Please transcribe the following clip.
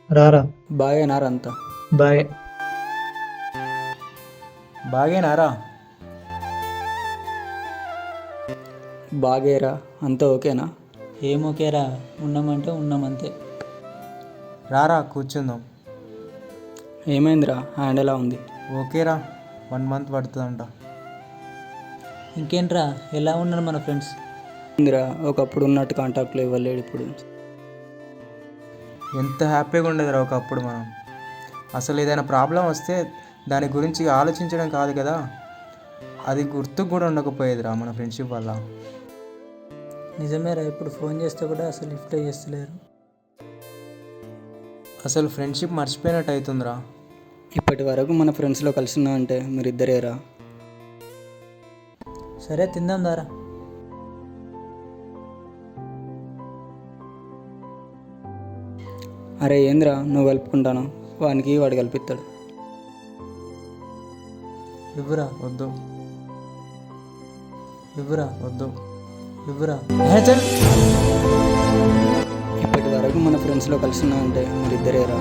రారా. బాగేనారా అంతా? బాయ్. బాగేనారా? బాగేరా, అంతా ఓకేనా? ఏం ఓకేరా, ఉన్నామంటే ఉన్నామంతే. రారా కూర్చుందాం. ఏమైందిరా, హ్యాండ్ ఎలా ఉంది? ఓకేరా, 1 మంత్ పడుతుందంట. ఇంకేంట్రా, ఎలా ఉన్నారు మన ఫ్రెండ్స్? ఉందిరా, ఒకప్పుడు ఉన్నట్టు కాంటాక్ట్లో ఇవ్వలేడు ఇప్పుడు. ఎంత హ్యాపీగా ఉండేదిరా ఒకప్పుడు మనం. అసలు ఏదైనా ప్రాబ్లం వస్తే దాని గురించి ఆలోచించడం కాదు కదా, అది గుర్తుకు కూడా ఉండకపోయేదిరా మన ఫ్రెండ్షిప్ వల్ల. నిజమేరా, ఇప్పుడు ఫోన్ చేస్తే కూడా అసలు లిఫ్ట్ చేస్తలేరు. అసలు ఫ్రెండ్షిప్ మర్చిపోయినట్టు అవుతుందిరా. ఇప్పటి వరకు మన ఫ్రెండ్స్లో కలిసినా అంటే మీరిద్దరేరా. సరే తిందాం దారా. అరే ఏంద్రా, నువ్వు కలుపుకుంటాను, వానికి వాడు కల్పిస్తాడు. ఇవ్వురా. వద్దు ఇవ్వురా. వద్దు. ఇవ్వురా. ఇప్పటి వరకు మన ఫ్రెండ్స్లో కలిసినా అంటే మీరిద్దరేరా.